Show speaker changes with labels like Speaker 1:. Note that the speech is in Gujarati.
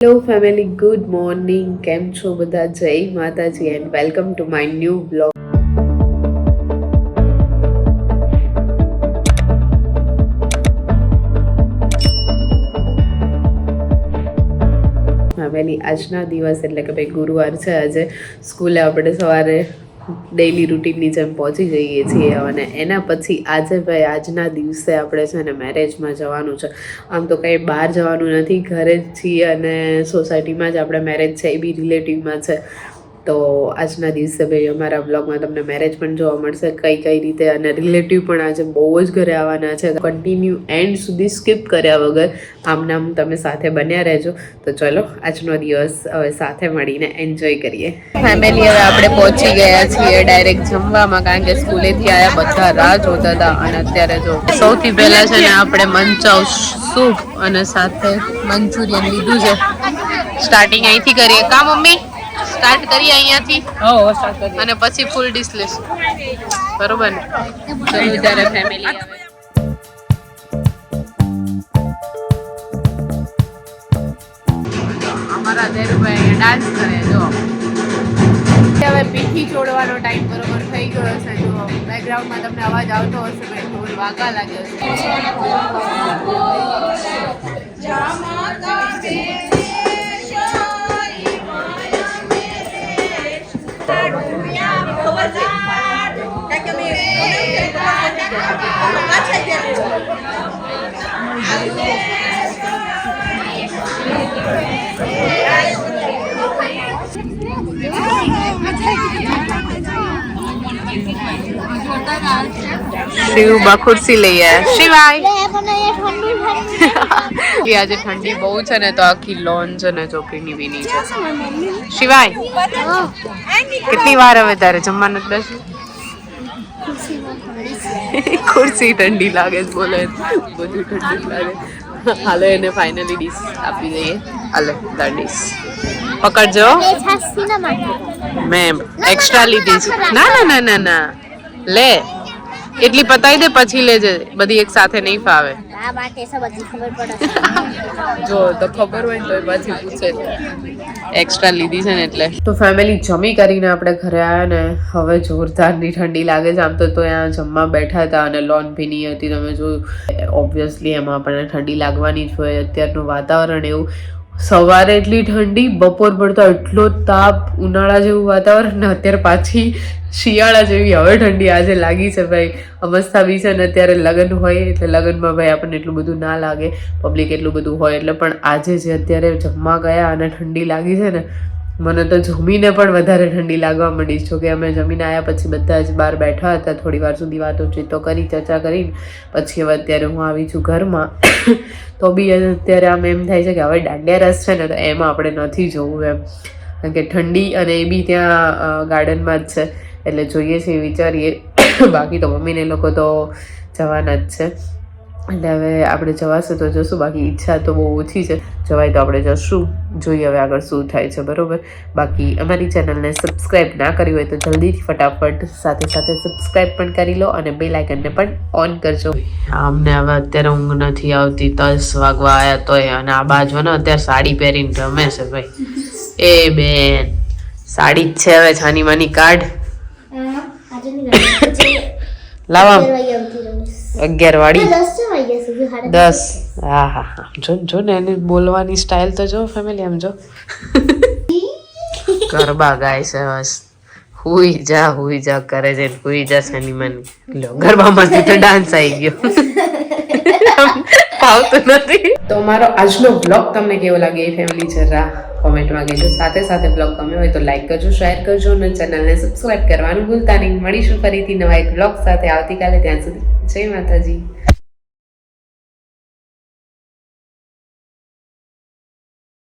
Speaker 1: Hello family, good morning. કેમ છો બધા? જય માતાજી and welcome to my new blog. Family, આજના દિવસ એટલે કે ભાઈ ગુરુવાર છે. આજે સ્કૂલે આપણે સવારે ડેઈલી રૂટીનની જેમ પહોંચી જઈએ છીએ અને એના પછી આજે ભાઈ આજના દિવસે આપણે છે ને મેરેજમાં જવાનું છે. આમ તો કંઈ બહાર જવાનું નથી, ઘરે જ છીએ અને સોસાયટીમાં જ આપણે મેરેજ છે, એ બી રિલેટિવમાં છે. તો આજના દિવસે ભાઈ અમારા બ્લોગમાં તમને મેરેજ પણ જોવા મળશે, કઈ રીતે, અને રિલેટિવ પણ આજે બહુ જ ઘરે આવવાના છે. કન્ટિન્યુ એન્ડ સુધી સ્કીપ કર્યા વગર આમ તમે સાથે બન્યા રહેજો. તો ચલો આજનો દિવસ હવે સાથે મળીને એન્જોય કરીએ. ફેમિલી, હવે આપણે પહોંચી ગયા છીએ ડાયરેક્ટ જમવામાં, કારણ કે સ્કૂલેથી આવ્યા બધા રાહ જોતા હતા. અને અત્યારે જો સૌથી પહેલા છે ને આપણે મંચાવ સૂપ અને સાથે મંચુરિયન લીધું છે. સ્ટાર્ટિંગ અહીંથી કરીએ કા મમ્મી? સ્ટાર્ટ કરીએ અહીંયાથી અને પછી ફૂલ ડિશ લેશું, બરોબર ને? ચલો ત્યારે ફેમિલી આવે. અમારા ધીરુભાઈ ડાન્સ કરે જો. હવે પીઠી છોડવાનો ટાઈમ બરોબર થઈ ગયો છે. જો બેકગ્રાઉન્ડમાં તમને અવાજ આવતો હશે, ભાઈ ઢોલ વાગવા લાગ્યો છે. શિવ બા ખુરશી લઈ આવ્યા. શિવાય આજે ઠંડી બહુ છે ને, તો આખી લોન છે ને ચોપડીની બીની છે. શિવાય, કેટલી વાર હવે તારે જમવાનું બેસવું? ખુરશી ઠંડી લાગે છે, બોલે બધું ઠંડી લાગે. હાલો એને ફાઇનલી ડીશ આપી દઈએ. હાલો તાર ડીશ પકડજો. મેં એક્સ્ટ્રા લીધી છે. ના લે, એટલી પતાવી દે પછી લેજે, બધી એક સાથે નહીં ફાવે. જો તો ખબર હોય તો પછી પૂછે. એક્સ્ટ્રા લીધી છે ને એટલે. તો ફેમિલી, જમી કરીને આપણે ઘરે આવ્યા ને હવે જોરદારની ઠંડી લાગે છે. આમ તો ત્યાં જમવા બેઠા હતા અને લોન ભીની હતી, તમે જોયું. ઓબ્વિયસલી એમાં આપણને ઠંડી લાગવાની જ હોય. અત્યારનું વાતાવરણ એવું, સવારે એટલી ઠંડી, બપોર પડતો એટલો તાપ, ઉનાળા જેવું વાતાવરણ, ને અત્યારે પાછી શિયાળા જેવી હવે ઠંડી આજે લાગી છે ભાઈ. અવસ્થા બી છે ને, અત્યારે લગ્ન હોય એટલે લગ્નમાં ભાઈ આપણને એટલું બધું ના લાગે, પબ્લિક એટલું બધું હોય એટલે. પણ આજે જે અત્યારે જમવા ગયા અને ઠંડી લાગી છે ને, મને તો જમીને પણ વધારે ઠંડી લાગવા માંડી. જોકે અમે જમીને આવ્યા પછી બધા જ બહાર બેઠા હતા, થોડી વાર સુધી વાતોચીતો કરી, ચર્ચા કરીને પછી હવે અત્યારે હું આવી છું ઘરમાં. તો બી અત્યારે આમ એમ થાય છે કે હવે દાંડિયા રસ છે ને, તો એમાં આપણે નથી જોવું એમ, કારણ કે ઠંડી અને એ બી ત્યાં ગાર્ડનમાં જ છે એટલે જોઈએ છે વિચારીએ. બાકી તો મમ્મીને લોકો તો જવાના જ છે એટલે હવે આપણે જવાશે તો જશું, બાકી ઈચ્છા તો બહુ ઓછી છે. જવાય તો આપણે જશું, જોઈએ હવે આગળ શું થાય છે, બરોબર. બાકી અમારી ચેનલને સબસ્ક્રાઈબ ના કરી હોય તો જલ્દીથી ફટાફટ સાથે સબસ્ક્રાઈબ પણ કરી લો અને બેલ આઇકનને પણ ઓન કરજો. અમને હવે અત્યારે ઊંઘ નથી આવતી, 10 વાગવા આવ્યા તોય. અને આ બાજુ ને અત્યારે સાડી પહેરીને રમે છે ભાઈ. એ બેન, સાડી જ છે હવે, છાની માની કાઢ. લાવા 11 વાળી 10. હા, જો ને એને બોલવાની સ્ટાઇલ તો જો ફેમિલી, આમ જો. ગરબા ગાય છે બસ. હુઈ જા કરે છે, હુઈ જા સાની માની. લો, ગરબામાંથી તો ડાન્સ આવી ગયો. ફાવતું નથી. તો મારો આજનો બ્લોગ તમને કેવો લાગે એ ફેમિલી જરા કોમેન્ટમાં કહેજો. સાથે બ્લોગ ગમ્યો હોય તો લાઈક કરજો, શેર કરજો અને ચેનલને સબસ્ક્રાઈબ કરવાનું ભૂલતા નહીં. મળીશું ફરીથી નવા એક બ્લોગ સાથે આવતીકાલે. ત્યાં સુધી જય માતાજી.